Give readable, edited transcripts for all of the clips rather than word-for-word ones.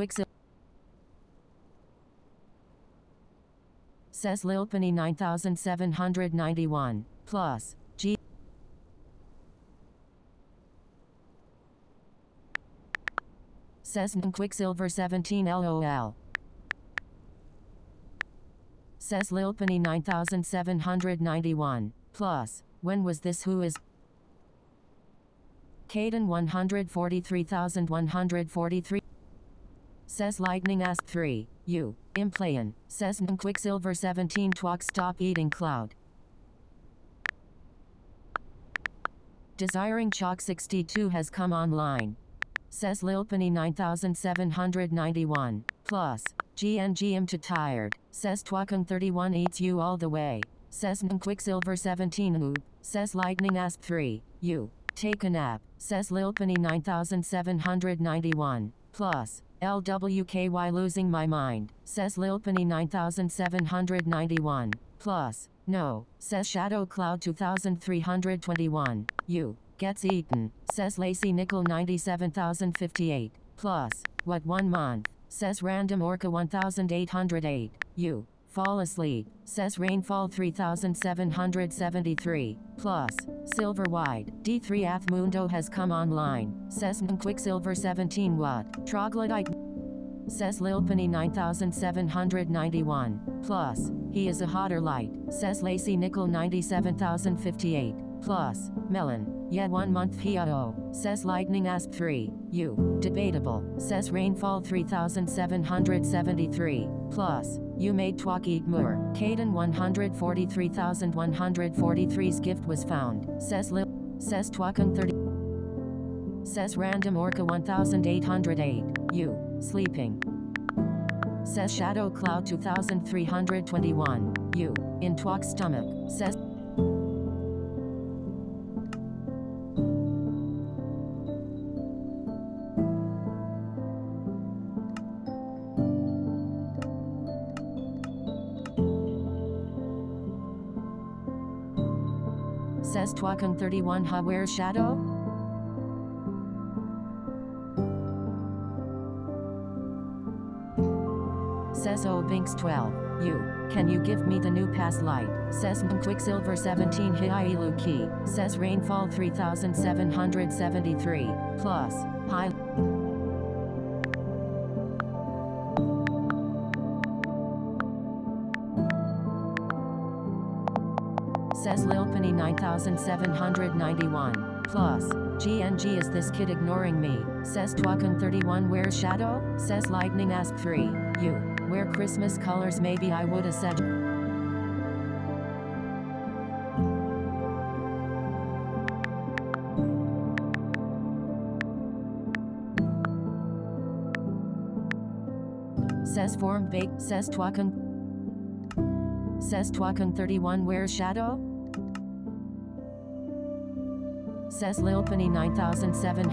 Quicksilver. Says Lilpenny 9791. Plus. G. Says Quicksilver 17 LOL. Says Lilpenny 9791. Plus. When was this? Who is Caden 143,143. Says Lightning Asp 3. You. Implayan. Says Quicksilver 17 Twalk. Stop eating cloud. Desiring Chalk 62 has come online. Says Lilpenny 9791. Plus. GNG am too tired. Says Twakung 31 eats you all the way. Says Quicksilver 17 Oob. Says Lightning Asp 3. You. Take a nap. Says Lilpenny 9791. Plus. LWKY losing my mind. Says Lilpenny 9791. Plus. No. Says Shadow Cloud 2321. You. Gets eaten. Says Lacey Nickel 97058. Plus. What 1 month? Says Random Orca 1808. You. Fall asleep. Says Rainfall 3773. Plus. Silver Wide. D3 Athmundo has come online. Says Quicksilver 17 What? Troglodyte. Says Lilpenny 9791. Plus. He is a hotter light. Says Lacey Nickel 97058. Plus. Melon. Yet 1 month PO. Says Lightning Asp 3. You. Debatable. Says Rainfall 3773. Plus. You made Twak eat more. Caden 143,143's gift was found. Says Says Twakun 30. Says Random Orca 1808. You. Sleeping. Says Shadow Cloud 2321. You. In Twak's stomach. Says Says Twakun 31 Ha where's Shadow? Says Oh Binks 12. You. Can you give me the new pass light? Says Quicksilver 17 Hiailu Key. Says Rainfall 3773. Plus. Hi. Says Lilpenny 9791. Plus. GNG is this kid ignoring me? Says Twakun 31 where's Shadow? Says Lightning Asp 3. You. Wear Christmas colors maybe I woulda said. Says Form Bake. Says Twakun. Says Twakun 31 where's Shadow? Says Lilpenny 9007.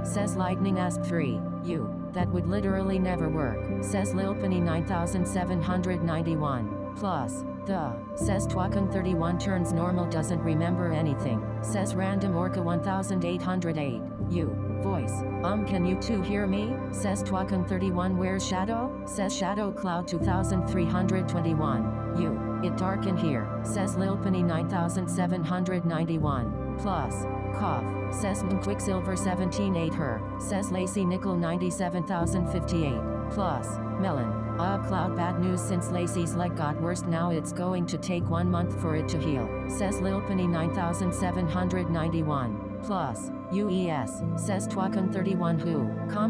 Says Lightning Asp 3. You. That would literally never work. Says Lilpenny 9791. Plus. The. Says Twakun 31 turns normal doesn't remember anything. Says Random Orca 1808. You. Voice. Can you two hear me? Says Twakun 31 where's Shadow? Says Shadow Cloud 2321. You. It dark in here. Says Lilpenny 9791. Plus. Cough. Says Quicksilver 17 ate her. Says Lacey Nickel 97058. Plus. Melon. Cloud bad news since Lacey's leg got worse now it's going to take 1 month for it to heal. Says Lilpenny 9791. Plus. UES. Says Twakun 31 who,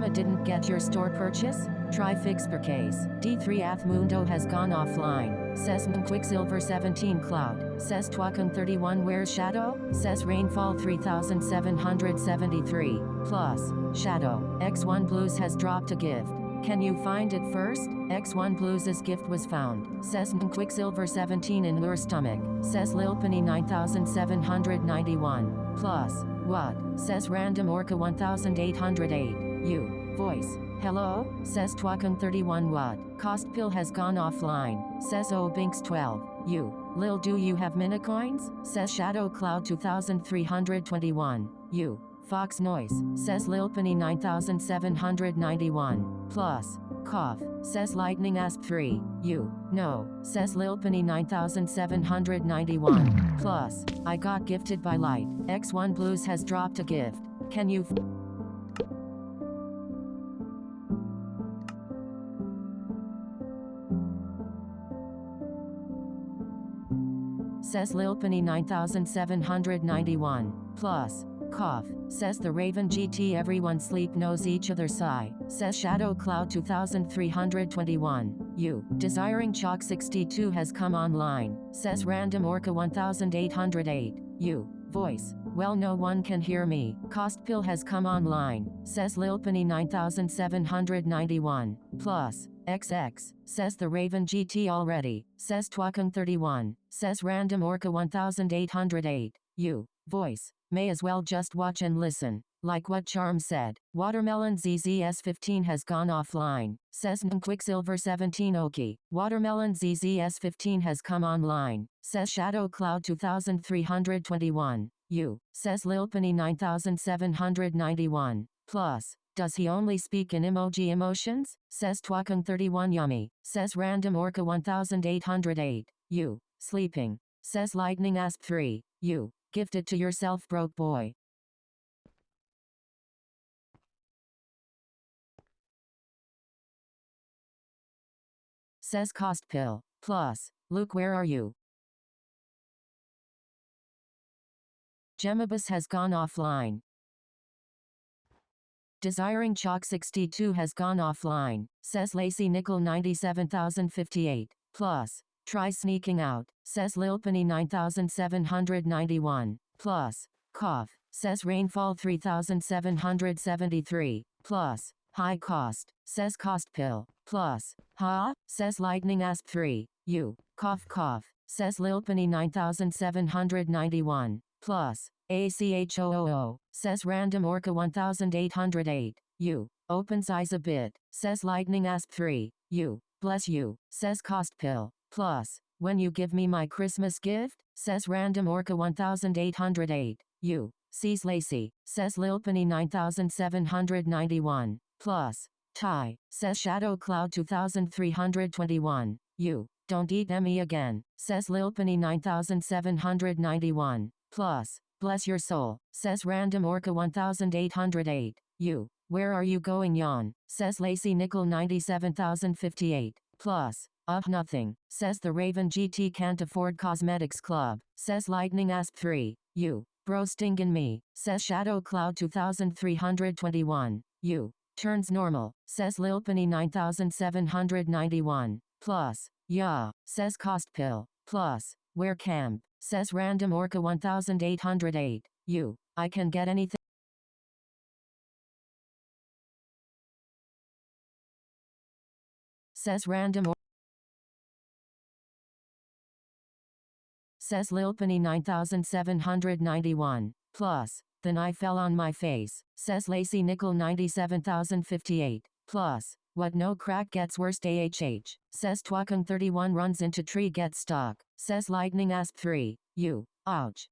didn't get your store purchase? Try fix per case. D3 Athmundo has gone offline. Says Quicksilver 17 Cloud. Says Twakun 31 where's Shadow? Says Rainfall 3773. Plus. Shadow. X1 Blues has dropped a gift. Can you find it first? X1 Blues' gift was found. Says Quicksilver 17 in your stomach. Says Lilpenny 9791. Plus. What? Says Random Orca 1808. You. Voice. Hello? Says Twakun 31 what? Cost pill has gone offline. Says Oh Binks 12. You. Lil do you have minicoins? Says Shadow Cloud 2321. You. Fox noise, says Lilpenny 9791, plus. Cough, says Lightning Asp 3, you, no, says Lilpenny 9791, plus. I got gifted by Light, X1 Blues has dropped a gift, can you says Lilpenny 9791, plus. Cough, says the Raven GT everyone sleep knows each other sigh, says Shadow Cloud 2321, you, Desiring Chalk 62 has come online, says Random Orca 1808, you, voice, well no one can hear me, Cost Pill has come online, says Lilpenny 9791, plus. XX, says the Raven GT already, says Twakung31, says Random Orca 1808, you, voice, may as well just watch and listen, like what Charm said. Watermelon ZZS15 has gone offline, says Quicksilver 17 Oki. Watermelon ZZS15 has come online, says Shadow Cloud 2321, you, says Lilpenny 9791, plus. Does he only speak in emoji emotions? Says Twakung31 Yummy, says Random Orca 1808, you, sleeping, says Lightning Asp 3, you, gifted to yourself broke boy. Says Cost Pill, plus. Luke where are you? Gemibus has gone offline. Desiring Chalk 62 has gone offline, says Lacey Nickel 97058, plus. Try sneaking out, says Lilpenny 9791, plus. Cough, says Rainfall 3773, plus. High Cost, says Cost Pill, plus. Ha, says Lightning Asp 3, you, cough cough, says Lilpenny 9791, plus. ACHOOO, says Random Orca 1808, you, opens eyes a bit, says Lightning Asp 3, you, bless you, says Cost Pill, plus. When you give me my Christmas gift, says Random Orca 1808, you, sees Lacey, says Lilpenny 9791, plus. Ty, says Shadow Cloud 2321, you, don't eat Emmy again, says Lilpenny 9791, plus. Bless your soul, says Random Orca 1808, you, where are you going yawn, says Lacey Nickel 97058, plus. Nothing, says the Raven GT can't afford Cosmetics Club, says Lightning Asp 3, you, bro stingin' me, says Shadow Cloud 2321, you, turns normal, says Lilpenny 9791, plus. Yeah, says Cost Pill, plus. Where camp, says Random Orca 1808, you, I can get anything. Says Random Orca. Says Lilpenny 9791, plus. Then I fell on my face, says Lacey Nickel 97058, plus. What no crack gets worst AHH, says Twakung31 runs into tree gets stuck, says Lightning Asp 3, you, ouch.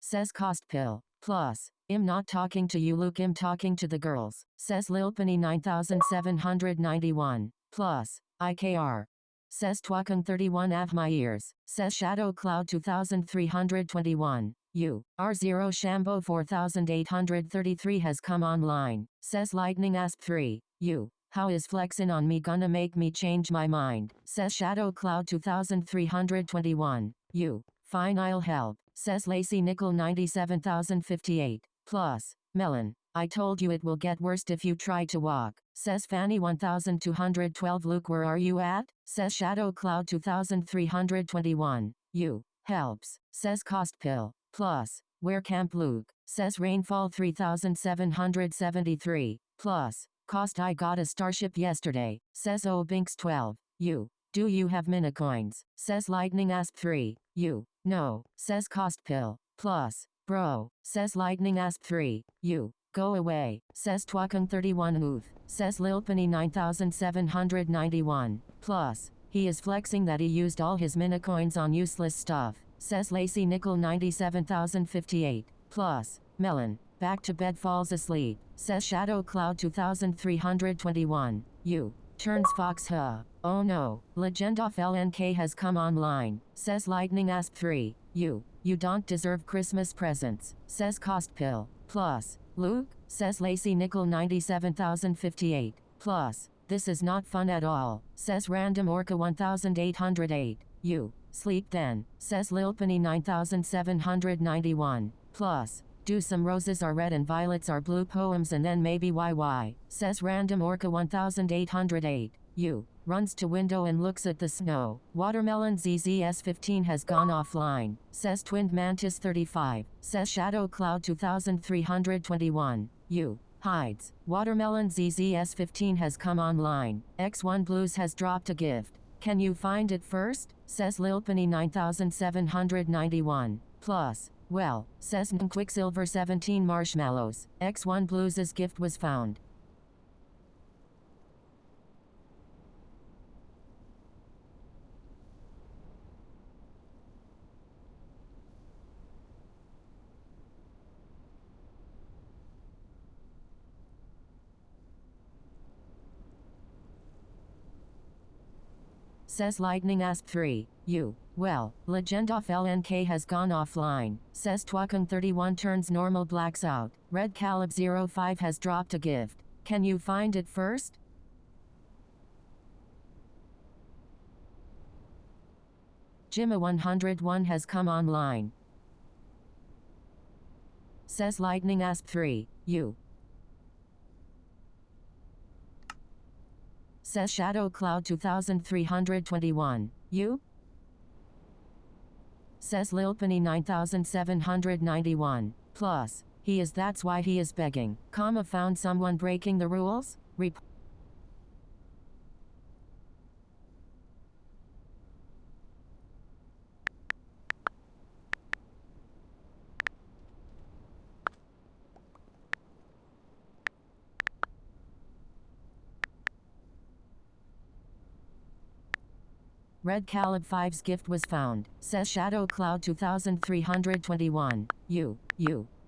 Says Cost Pill, plus. I'm not talking to you Luke I'm talking to the girls, says Lilpenny 9791, plus. IKR. Says Twakung31 av my ears, says Shadow Cloud 2321, you, R0 Shambo 4833 has come online, says Lightning Asp 3, you, how is flexin' on me gonna make me change my mind, says Shadow Cloud 2321, you, fine I'll help, says Lacey Nickel 97058, plus. Melon, I told you it will get worse if you try to walk, says Fanny 1212 Luke where are you at, says Shadow Cloud 2321, you, helps, says Cost Pill, plus. Where camp Luke, says Rainfall 3773, plus. Cost I got a starship yesterday, says Obinks 12, you, do you have Minicoins, says Lightning Asp 3, you, no, says Cost Pill, plus. Bro, says Lightning Asp 3, you, go away, says Twakung31 Oof, says Lilpenny 9791, plus. He is flexing that he used all his Minicoins on useless stuff, says Lacey Nickel 97058, plus. Melon, back to bed, falls asleep, says Shadow Cloud 2321. You. Turns Fox, huh? Oh no, Legend of LNK has come online, says Lightning Asp 3. You don't deserve Christmas presents, says Cost Pill. Plus, Luke, says Lacey Nickel 97058. Plus, this is not fun at all, says Random Orca 1808. You. Sleep then, says Lilpenny 9791. Plus, do some roses are red and violets are blue poems and then maybe YY, says Random Orca 1808. You. Runs to window and looks at the snow. Watermelon ZZS15 has gone offline, says Twinned Mantis 35, says Shadow Cloud 2321. You. Hides. Watermelon ZZS15 has come online. X1 Blues has dropped a gift. Can you find it first? Says Lilpenny 9791. Plus, well, says Quicksilver 17 Marshmallows. X1 Blues' gift was found. Says Lightning Asp 3. You. Well, Legend of LNK has gone offline, says Twakung 31 turns normal, blacks out. Red Calib 05 has dropped a gift. Can you find it first? Jimma 101 has come online, says Lightning Asp 3. You. Says Shadow Cloud 2321. You. Says Lilpenny 9791. Plus, he is, that's why he is begging. Comma, found someone breaking the rules? Red Calib 5's gift was found, says Shadow Cloud 2321. You.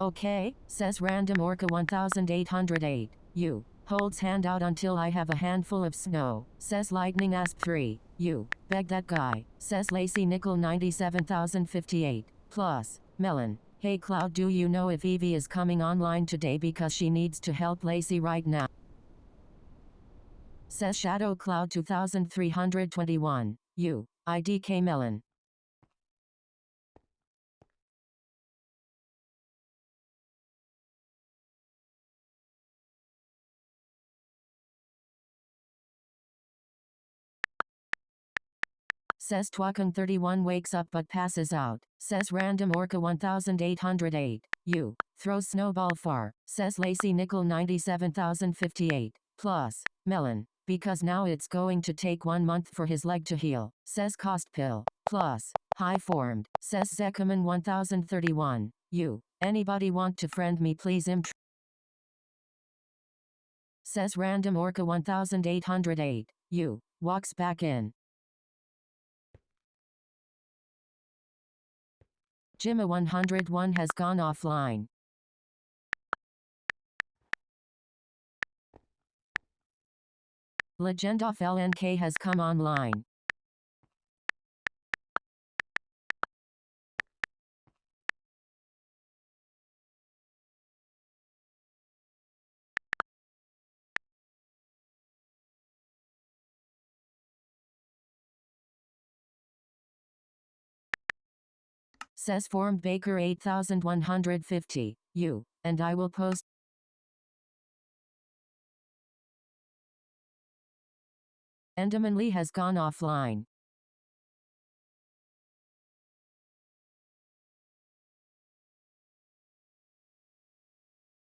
Okay, says Random Orca 1808. You. Holds hand out until I have a handful of snow, says Lightning Asp 3. You. Beg that guy, says Lacey Nickel 97058. Plus, Melon. Hey Cloud, do you know if Evie is coming online today because she needs to help Lacey right now? Says Shadow Cloud 2321. You. IDK Melon. Says Twakung 31 wakes up but passes out, says Random Orca 1808. You. Throws snowball far, says Lacey Nickel 97058. Plus, Melon. Because now it's going to take 1 month for his leg to heal, says Cost Pill. Plus, High Formed, says Zekaman 1031. You. Anybody want to friend me please says Random Orca 1808. You. Walks back in. Jimma 101 has gone offline. Legend of LNK has come online. Says Formed Baker 8150. You. And I will post. Enderman Lee has gone offline.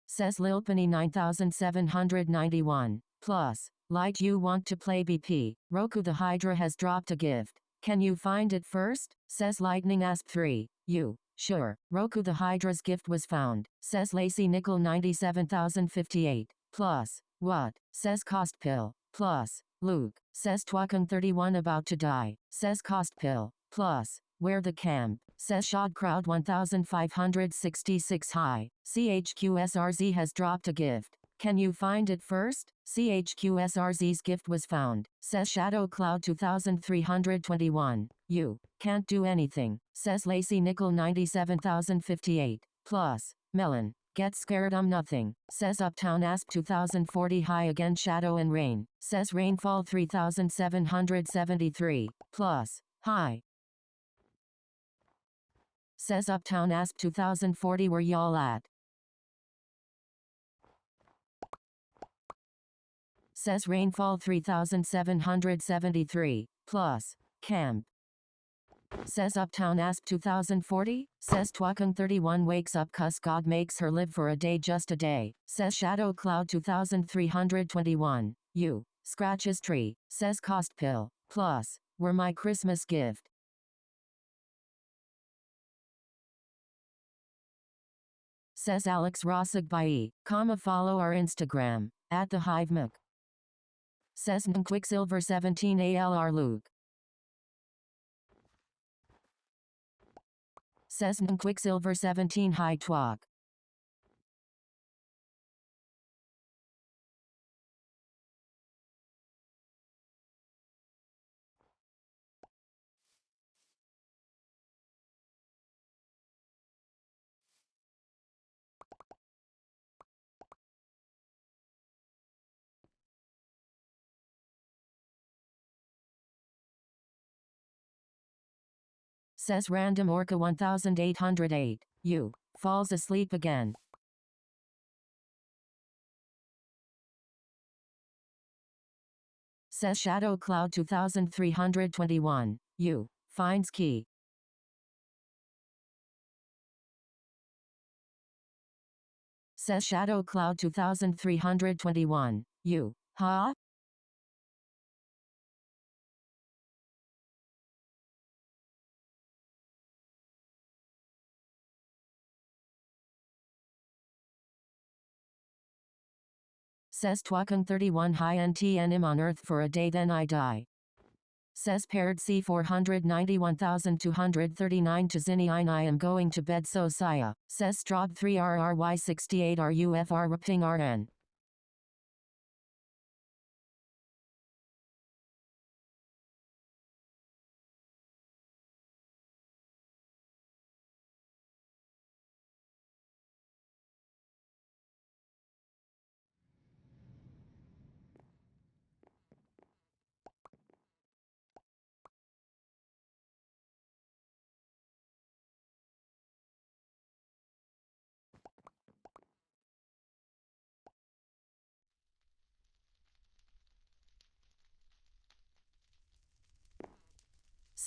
Says Lilpenny 9791. Plus, Light, you want to play BP. Roku the Hydra has dropped a gift. Can you find it first? Says Lightning Asp 3. You. Sure. Roku the Hydra's gift was found, says Lacey Nickel 97058. Plus, what? Says Cost Pill. Plus, Luke, says Twakung 31 about to die, says Cost Pill. Plus, where the camp? Says Shad Crowd 1566 Hi. CHQSRZ has dropped a gift. Can you find it first? CHQSRZ's gift was found. Says Shadow Cloud 2321. You can't do anything. Says Lacey Nickel 97058. Plus. Melon. Get scared, I'm nothing. Says Uptown Asp 2040 Hi again Shadow and Rain. Says Rainfall 3773. Plus. Hi. Says Uptown Asp 2040 where y'all at? Says Rainfall 3773. Plus. Camp. Says Uptown Asp 2040. Says Twakung 31 wakes up cuss God makes her live for a day just a day. Says Shadow Cloud 2321. You. Scratch his tree. Says Cost Pill. Plus. Were my Christmas gift. Says Alex Rossagbai. Follow our Instagram. At the Hive Milk. Says Quicksilver 17 ALR Luke. Says Quicksilver 17 High Twak. Says Random Orca 1808. You. Falls asleep again. Says Shadow Cloud 2321. You. Finds key. Says Shadow Cloud 2321. You. Huh? Says Twakung 31 High NTNM on Earth for a day then I die. Says Paired C 491,239 to Zini I am going to bed so Saya. Says Strob 3 RRY 68 RUFR Rping RN.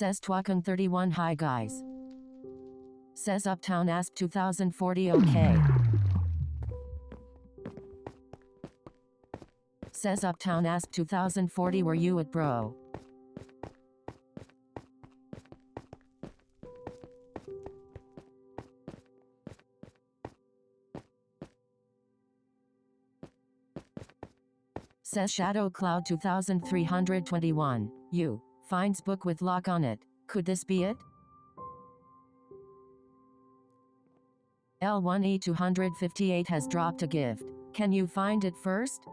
Says Twakung 31 Hi guys. Says Uptown Asp 2040 okay. Says Uptown Asp 2040 were you at bro? Says Shadow Cloud 2321. You. Finds book with lock on it. Could this be it? L1E258 has dropped a gift. Can you find it first?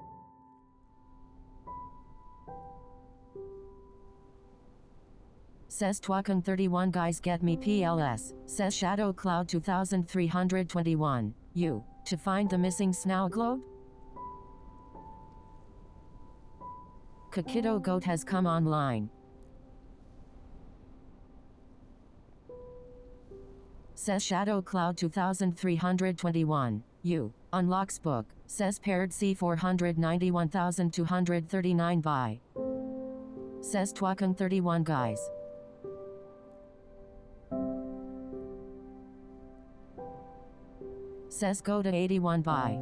Says Twakung 31 guys get me PLS. Says Shadow Cloud 2321. You. To find the missing Snow Globe? Kakito Goat has come online. Says Shadow Cloud 2321. You. Unlocks book. Says Paired C 491,239 by. Says Twakung 31 guys. Says go to 81 by.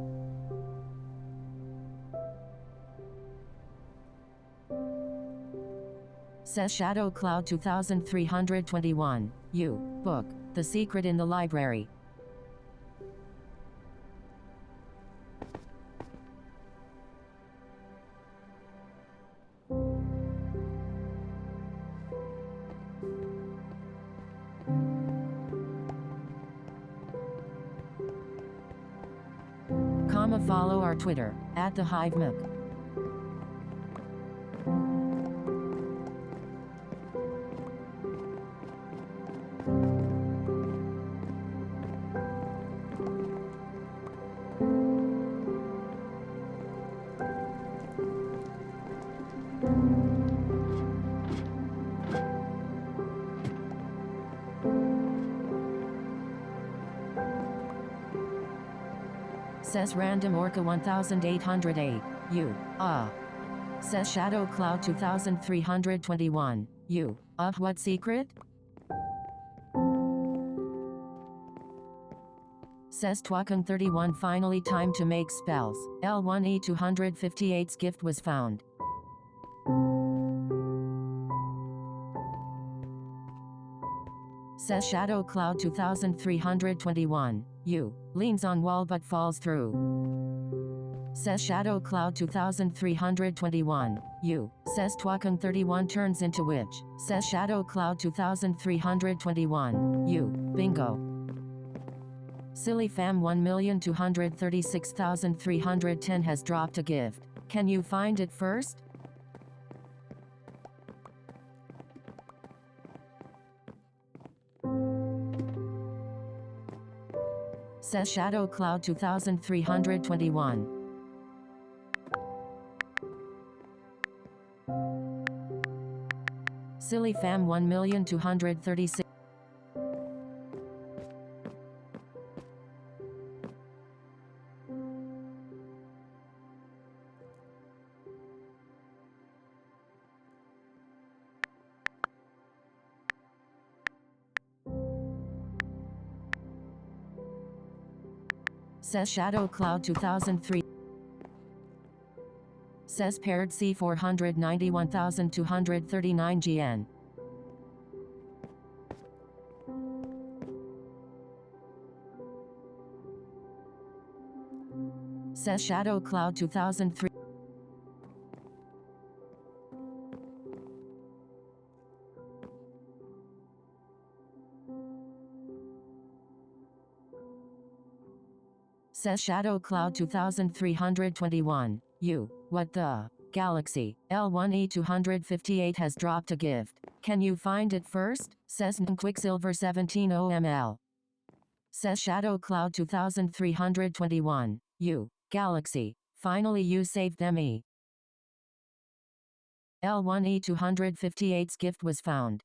Says Shadow Cloud 2321. You. Book. The Secret in the Library. Follow our Twitter, @TheHiveMook. Says Random Orca 1808, you, Says Shadow Cloud 2321, you, what secret? Says Twakung 31 finally time to make spells, L1E 258's gift was found. Says Shadow Cloud 2321, you, leans on wall but falls through. Says Shadow Cloud 2321, you, says Twakung 31 turns into witch, says Shadow Cloud 2321, you, bingo. Silly Fam 1,236,310 has dropped a gift. Can you find it first? Says Shadow Cloud 2321. Silly Fam 1,236. Says Shadow Cloud 2003. Says Paired C 491,239 GN. Says Shadow Cloud 2003. Says Shadow Cloud 2321, you, what the, Galaxy, L1E 258 has dropped a gift. Can you find it first? Says Quicksilver 17 OML. Says Shadow Cloud 2321, you, Galaxy, finally you saved them E. L1E 258's gift was found.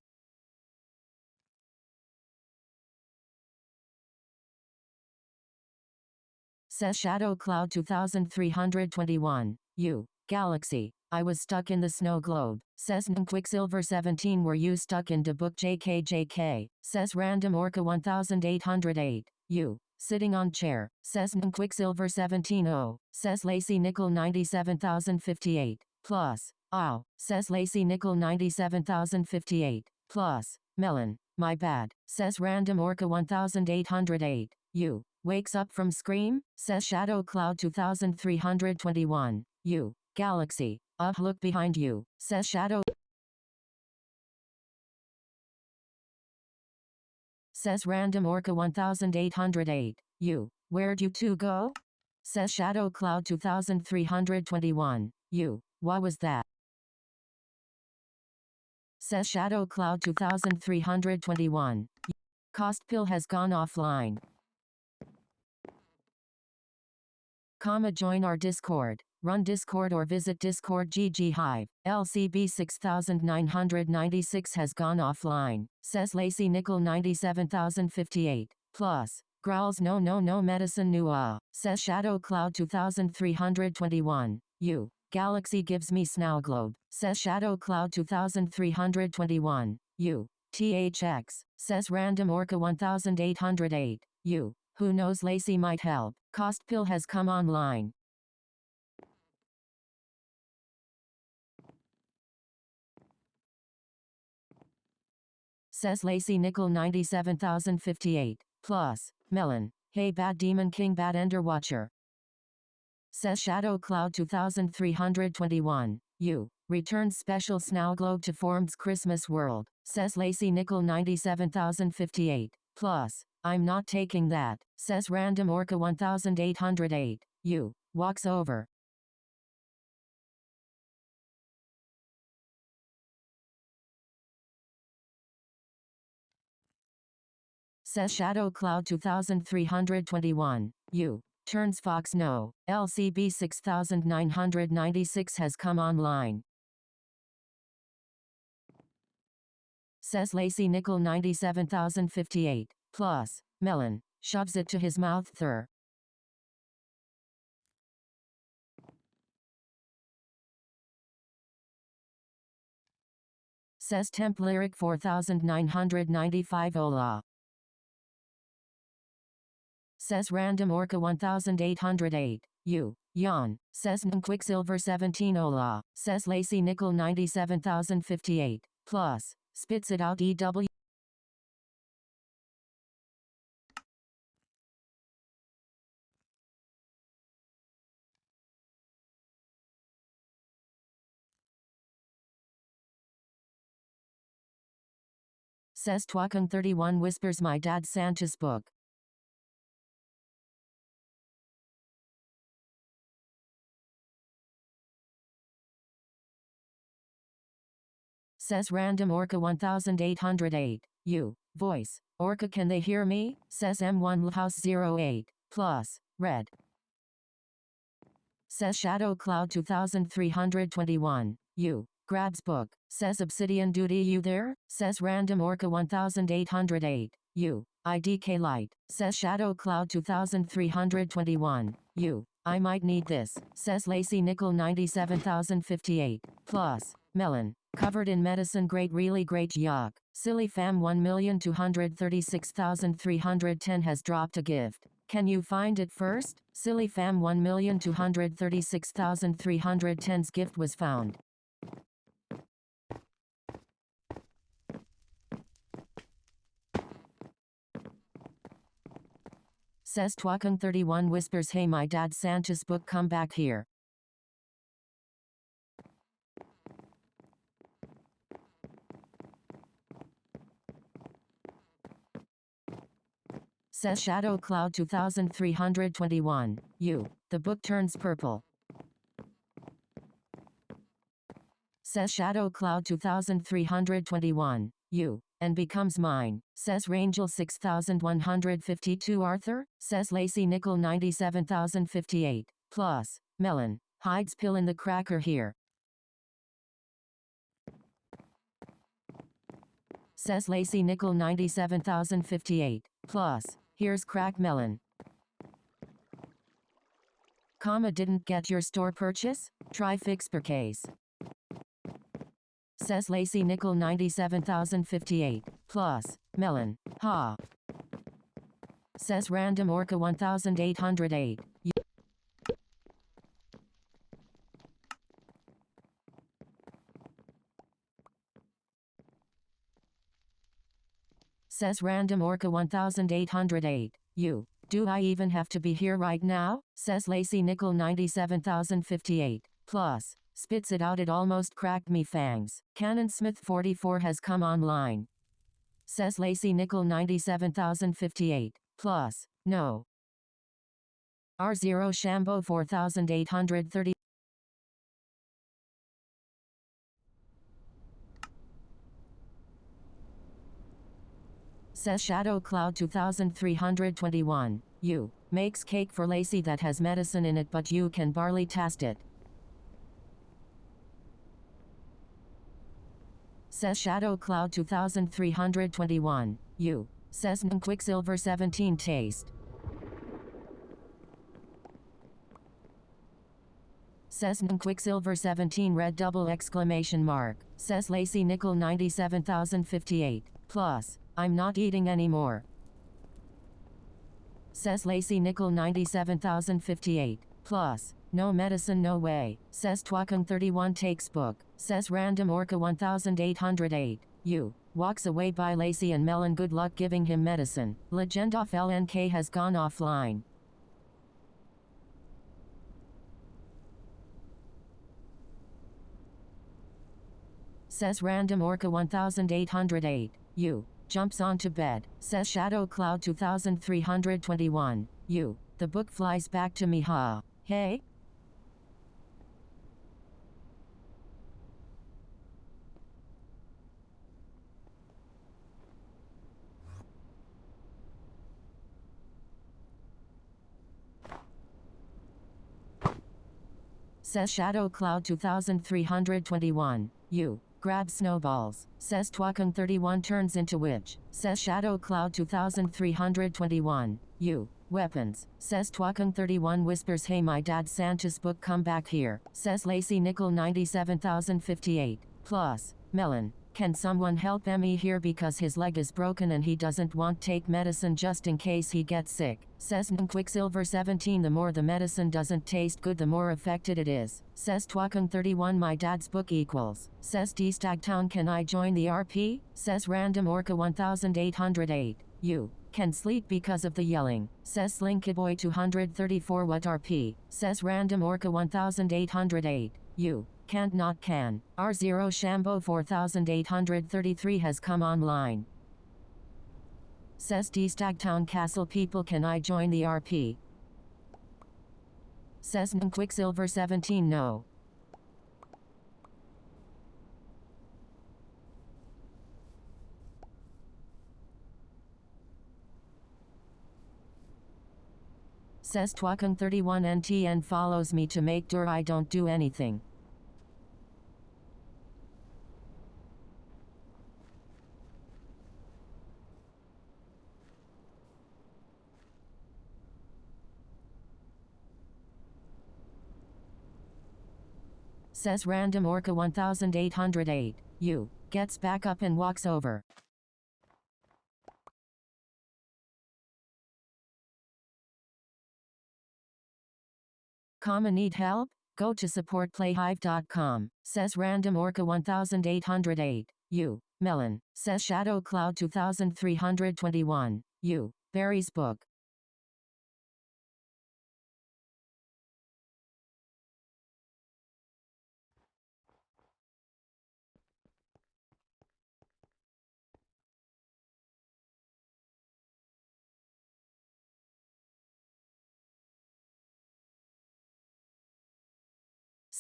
Says Shadow Cloud 2321, you, Galaxy, I was stuck in the snow globe. Says Quicksilver 17 were you stuck in the book JKJK. Says Random Orca 1808, you, sitting on chair. Says Quicksilver 17 oh. Says Lacey Nickel 97,058, plus, ow. Says Lacey Nickel 97,058, plus, melon, my bad. Says Random Orca 1808, you, wakes up from scream? Says Shadow Cloud 2321, you, Galaxy, look behind you. Says Shadow. Says Random Orca 1808, you, where'd you two go? Says Shadow Cloud 2321, you, what was that? Says Shadow Cloud 2321, Cost Pill has gone offline. Join our Discord. Run Discord or visit Discord GG Hive. LCB 6996 has gone offline. Says Lacey Nickel 97,058. Plus. Growls no medicine new Says Shadow Cloud 2321. You. Galaxy gives me Snouglobe. Says Shadow Cloud 2321. You. THX. Says Random Orca 1808. You. Who knows Lacey might help. Cost Pill has come online. Says Lacey Nickel 97,058. Plus. Melon. Hey Bad Demon King Bad Ender Watcher. Says Shadow Cloud 2321. You. Returns special Snouglobe to Form's Christmas World. Says Lacey Nickel 97,058. Plus. I'm not taking that. Says Random Orca 1808. You. Walks over. Says Shadow Cloud 2321. You. Turns Fox no. LCB 6996 has come online. Says Lacey Nickel 97058. Plus. Melon. Shoves it to his mouth. Thur. Says Temp Lyric 4995. Hola. Says Random Orca 1808. You. Yawn. Says Quicksilver 17. Hola. Says Lacey Nickel 97058. Plus. Spits it out. EW. Says Twakun 31 whispers my dad Santa's book. Says Random Orca 1808. You. Voice. Orca can they hear me? Says M1 House 08. Plus. Red. Says Shadow Cloud 2321. You. Grabs book. Says Obsidian Duty you there? Says Random Orca 1808. You. IDK Light. Says Shadow Cloud 2321. You. I might need this. Says Lacey Nickel 97058. Plus. Melon. Covered in medicine great really great yuck. Silly fam 1,236,310 has dropped a gift. Can you find it first? Silly fam 1,236,310's gift was found. Says Twakun 31 whispers hey my dad Santa's book come back here. Says Shadow Cloud 2321. You. The book turns purple. Says Shadow Cloud 2321. You. And becomes mine. Says Rangel 6152 Arthur. Says Lacey Nickel 97058. Plus. Melon. Hides pill in the cracker here. Says Lacey Nickel 97058. Plus. Here's crack melon. Comma didn't get your store purchase? Try fix per case. Says Lacey Nickel 97058. Plus. Melon. Ha. Says Random Orca 1808. Says Random Orca 1808. You. Do I even have to be here right now? Says Lacey Nickel 97058. Plus. Spits it out it almost cracked me fangs. Cannon Smith 44 has come online. Says Lacey Nickel 97058. Plus. No. R0 Shambo 4830. Says Shadow Cloud 2321. You. Makes cake for Lacey that has medicine in it but you can barley tast it. Says Shadow Cloud 2321. You. Says Quicksilver 17 taste. Says Quicksilver 17 red double exclamation mark. Says Lacey Nickel 97058. Plus. I'm not eating anymore. Says Lacey Nickel 97058. Plus. No medicine no way. Says Twakun 31 takes book. Says Random Orca 1808. You. Walks away by Lacey and Melon good luck giving him medicine. Legend of LNK has gone offline. Says Random Orca 1808. You. Jumps onto bed. Says Shadow Cloud 2321. You. The book flies back to me ha. Hey? Says Shadow Cloud 2321. You. Grab snowballs. Says Twakun 31 turns into witch. Says Shadow Cloud 2321. You. Weapons. Says Twakun 31 whispers hey my dad Santa's book come back here. Says Lacey Nickel 97058. Plus. Melon. Can someone help Emmy here because his leg is broken and he doesn't want take medicine just in case he gets sick. Says Quicksilver 17 the more the medicine doesn't taste good the more affected it is. Says Twakun 31 my dad's book equals. Says D-Stagtown can I join the RP? Says Random Orca 1808. You. Can sleep because of the yelling. Says Slinkyboy 234 what RP? Says Random Orca 1808. You. Can't not can. R0 Shambo 4833 has come online. Says D-Stagtown Castle people can I join the RP? Says Quicksilver 17 no. Says Twakun 31 NTN follows me to make sure I don't do anything. Says Random Orca 1808. You. Gets back up and walks over. Comma need help? Go to supportplayhive.com. Says Random Orca 1808. You. Melon. Says Shadow Cloud 2321. You. Barry's book.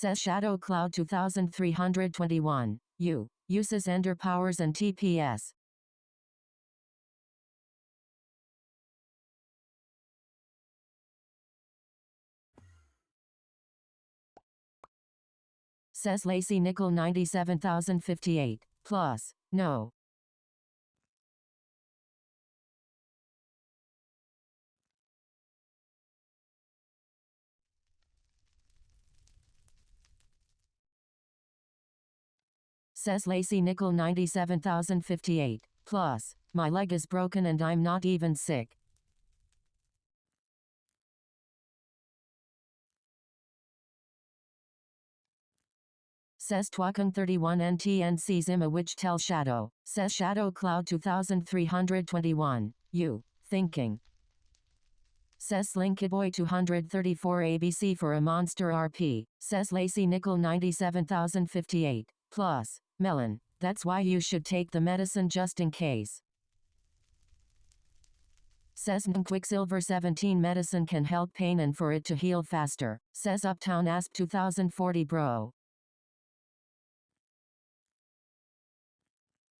Says Shadow Cloud 2321. You. Uses Ender powers and TPS. Says Lacey Nickel 97058. Plus. No. Says Lacey Nickel 97058. Plus. My leg is broken and I'm not even sick. Says Twakun 31 NTN sees him a witch tell Shadow. Says Shadow Cloud 2321. You. Thinking. Says Slinkyboy 234 ABC for a monster RP. Says Lacey Nickel 97058. Plus. Melon. That's why you should take the medicine just in case. Says Quicksilver 17 medicine can help pain and for it to heal faster. Says Uptown Asp 2040 bro.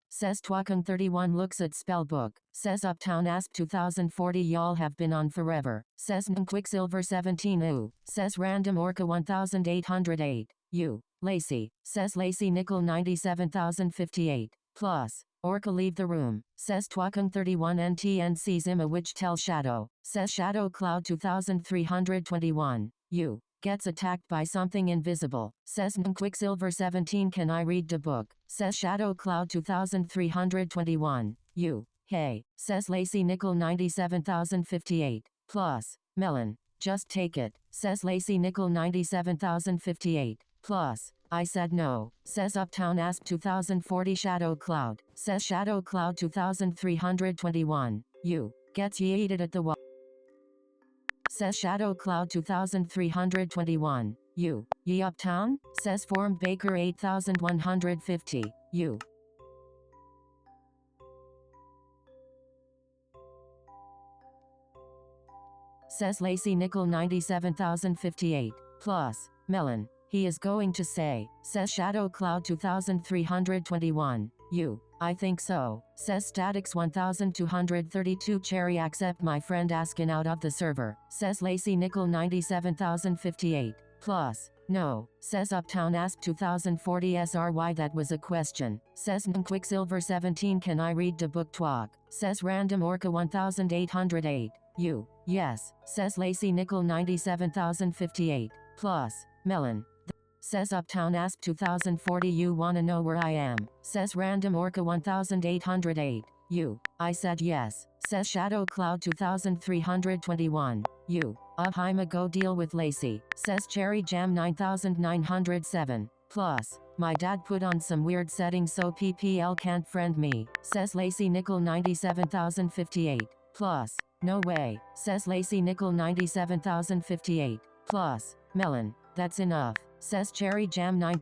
Says Twakun 31 looks at spellbook. Says Uptown Asp 2040 y'all have been on forever. Says Quicksilver 17 ooh. Says Random Orca 1808. You. Lacey. Says Lacey Nickel 97058. Plus. Orca leave the room. Says Twakun 31 NTN sees him a witch tell Shadow. Says Shadow Cloud 2321. You. Gets attacked by something invisible. Says Quicksilver 17 can I read the book? Says Shadow Cloud 2321. You. Hey. Says Lacey Nickel 97058. Plus. Melon. Just take it. Says Lacey Nickel 97058. Plus. I said no. Says Uptown Asp 2040 Shadow Cloud. Says Shadow Cloud 2321. You. Gets yeeted at the wall. Says Shadow Cloud 2321. You. Ye Uptown? Says Formed Baker 8150. You. says Lacey Nickel 97058, plus, Melon. He is going to say, says Shadow Cloud 2321, you. I think so, says Statix 1232 Cherry accept my friend asking out of the server, says Lacey Nickel 97058, plus, no, says Uptown Asp 2040 SRY that was a question, says Quicksilver 17 can I read the book talk, says Random Orca 1808, you, yes, says Lacey Nickel 97058, plus, Melon. Says Uptown Asp 2040 you wanna know where I am, says Random Orca 1808, you. I said yes, says Shadow Cloud 2321, you. Upheima go deal with Lacey, says Cherry Jam 9907, plus, my dad put on some weird settings so PPL can't friend me, says Lacey Nickel 97058, plus, no way, says Lacey Nickel 97058, plus, Melon, that's enough, says Cherry Jam 9,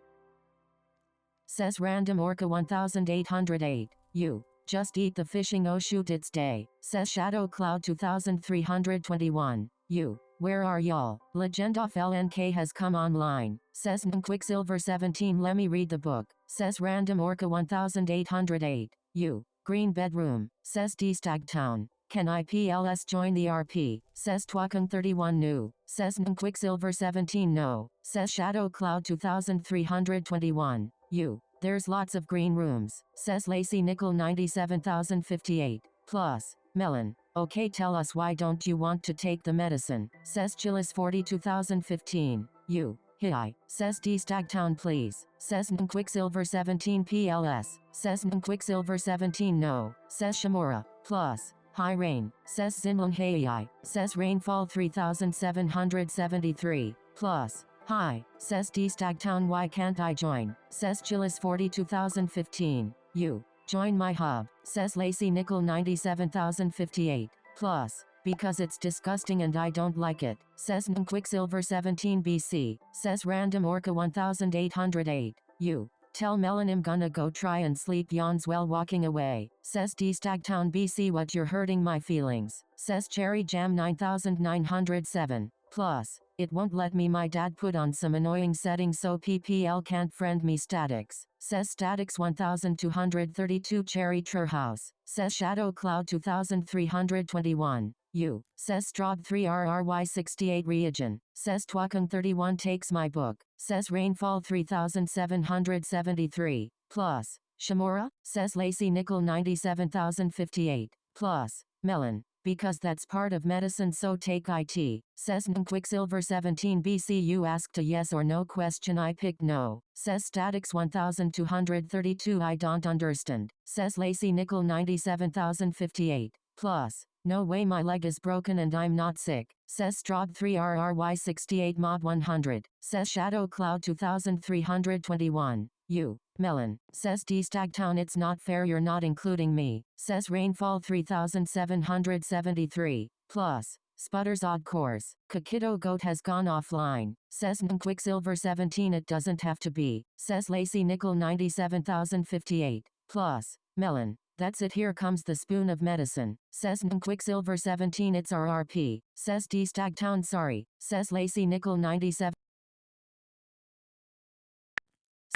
says Random Orca 1808, you. Just eat the fishing oh shoot it's day, says Shadow Cloud 2321, you. Where are y'all? Legend of LNK has come online, says Quicksilver 17 let me read the book, says Random Orca 1808, you. Green bedroom, says D-Stagtown. Can IPLS join the RP, says Twakung 31 new, says Quicksilver 17 no, says Shadow Cloud 2321, you. There's lots of green rooms, says Lacey Nickel 97058, plus, Melon. Okay tell us why don't you want to take the medicine, says Chillis 40 2015, you. Hi, says D-Stagtown please, says Quicksilver 17 PLS, says Quicksilver 17 no, says Shimura, plus, High Rain, says Zinlong Hei, says Rainfall 3773, plus, Hi, says D-Stagtown why can't I join, says Chillis 40 2015, you. Join my hub, says Lacey Nickel 97058, plus, because it's disgusting and I don't like it, says Quicksilver 17 BC, says Random Orca 1808, you. Tell Melon I'm gonna go try and sleep yawns while walking away, says D-Stagtown BC what you're hurting my feelings, says Cherry Jam 9907, plus, it won't let me my dad put on some annoying settings so PPL can't friend me Statix, says Statix 1232 Cherry House, says Shadow Cloud 2321, you, says Straub 3RRY68 Reagen, says Twakung 31 takes my book, says Rainfall 3773, plus, Shimura, says Lacey Nickel 97058, plus, Melon. Because that's part of medicine so take IT, says Quicksilver 17 BC you asked a yes or no question I picked no, says Statix 1232 I don't understand, says Lacey Nickel 97058, plus, no way my leg is broken and I'm not sick, says Straub 3RRY68 Mod 100, says Shadow Cloud 2321, you. Melon, says D-Stagtown it's not fair you're not including me, says Rainfall 3773, plus, Sputters Odd Course, Kakito Goat has gone offline, says Quicksilver 17 it doesn't have to be, says Lacey Nickel 97058, plus, Melon, that's it here comes the spoon of medicine, says Quicksilver 17 it's RRP, says D-Stagtown sorry, says Lacey Nickel 97,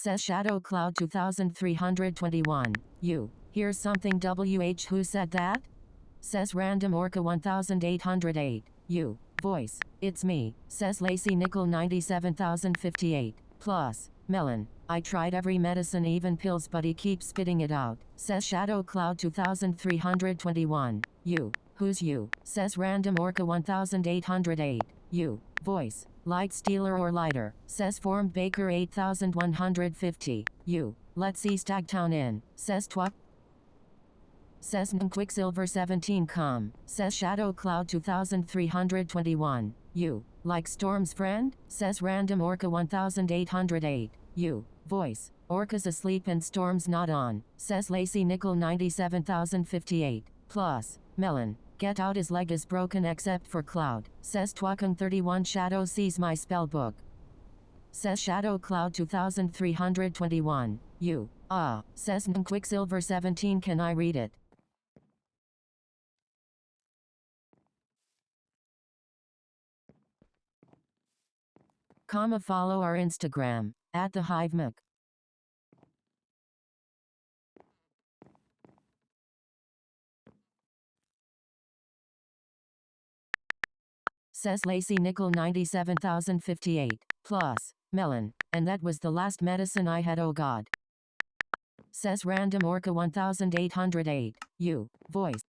says Shadow Cloud 2321, you. Here's something WH who said that? Says Random Orca 1808, you. Voice, it's me, says Lacey Nickel 97058, plus, Melon. I tried every medicine even pills but he keeps spitting it out, says Shadow Cloud 2321, you. Who's you? Says Random Orca 1808, you. Voice. Light Stealer or Lighter, says Formed Baker 8150, you. Let's see Stagtown in, says Twak. Says Quicksilver 17 says Shadow Cloud 2321, you. Like Storm's friend, says Random Orca 1808, you. Voice. Orca's asleep and Storm's not on, says Lacey Nickel 97058, plus, Melon. Get out his leg is broken except for Cloud, says Twakung 31 Shadow sees my spell book. Says Shadow Cloud 2321, you. Says Quicksilver 17 can I read it? Follow our Instagram, @thehivemic. Says Lacey Nickel 97,058. Plus, melon. And that was the last medicine I had, oh god. Says Random Orca 1808. You. Voice.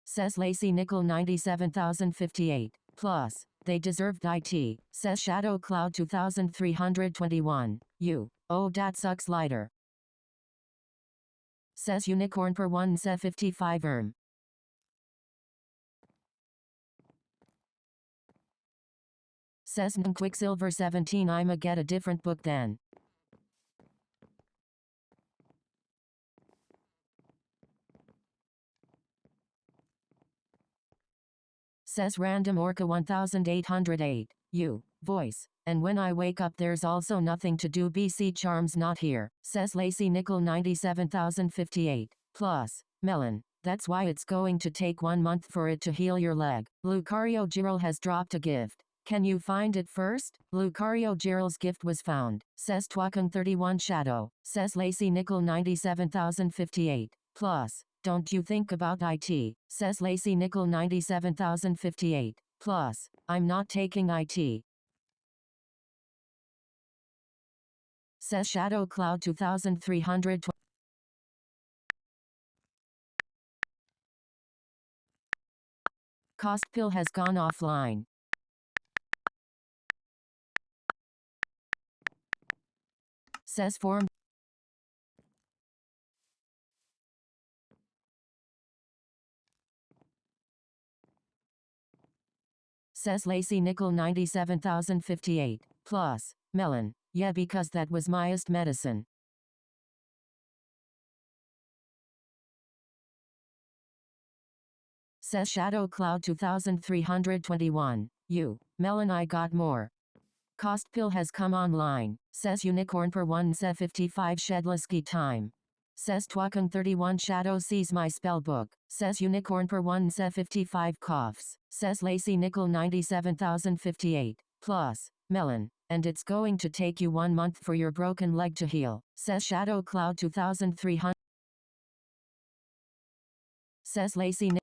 Says Lacey Nickel 97,058. Plus, they deserved IT. Says Shadow Cloud 2321. You. Oh dat sucks lighter. Says Unicorn per 1 se 55 Says Quicksilver 17 I'ma get a different book then. Says Random Orca 1808. You. Voice. And when I wake up there's also nothing to do. BC Charms not here. Says Lacey Nickel 97,058. Plus, melon. That's why it's going to take 1 month for it to heal your leg. Lucario Giral has dropped a gift. Can you find it first? Lucario Giral's gift was found. Says Twakung 31 Shadow. Says Lacey Nickel 97,058. Plus, don't you think about IT? Says Lacey Nickel 97,058. Plus, I'm not taking IT. Says Shadow Cloud 2320. Cost pill has gone offline. Says form. Says Lacey Nickel 97,058. Plus, melon. Yeah, because that was myest medicine. Says Shadow Cloud 2321. You. Melon I got more. Cost pill has come online. Says Unicorn per 1 se 55 Shedlisky time. Says Twakung 31 Shadow sees my spellbook. Says Unicorn per 1 se 55 coughs. Says Lacey Nickel 97,058. Plus, melon. And it's going to take you 1 month for your broken leg to heal. Says Shadow Cloud 2300. Says Lacey Nickel.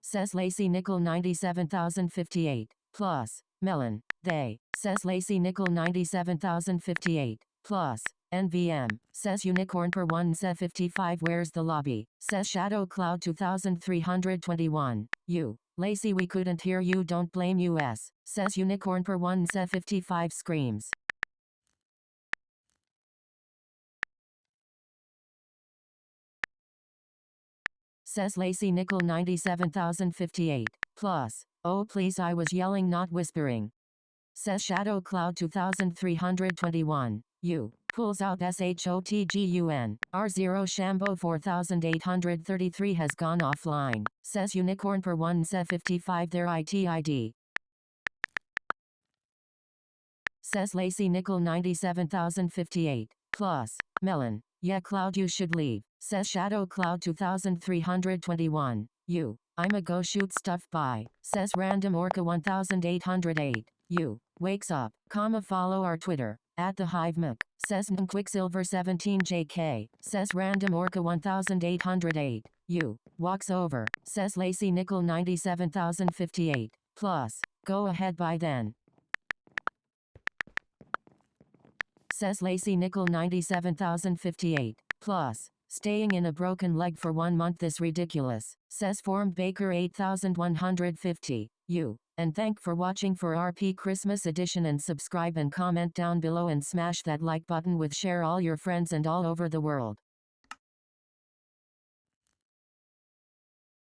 Says Lacey Nickel 97,058. Plus, melon. They. Says Lacey Nickel 97,058. Plus, NVM. Says Unicorn per 1 se 55 where's the lobby? Says Shadow Cloud 2321. You. Lacey we couldn't hear you don't blame us. Says Unicorn per 1 se 55 screams. Says Lacey Nickel 97,058. Plus, oh please I was yelling not whispering. Says Shadow Cloud 2321. You. Pulls out SHOTGUN. R0 Shambo 4833 has gone offline. Says Unicorn per 1 se 55 their ITID. Says Lacey Nickel 97,058. Plus, melon. Yeah Cloud you should leave. Says Shadow Cloud 2321. You. I'ma go shoot stuff bye. Says Random Orca 1808. You. Wakes up. Follow our Twitter. @thehivemic. Says Quicksilver 17 JK. Says Random Orca 1808. You. Walks over. Says Lacey Nickel 97,058. Plus, go ahead by then. Says Lacey Nickel 97,058. Plus, staying in a broken leg for 1 month is ridiculous. Says Formed Baker 8150. You. And thank for watching for RP Christmas edition and subscribe and comment down below and smash that like button with share all your friends and all over the world.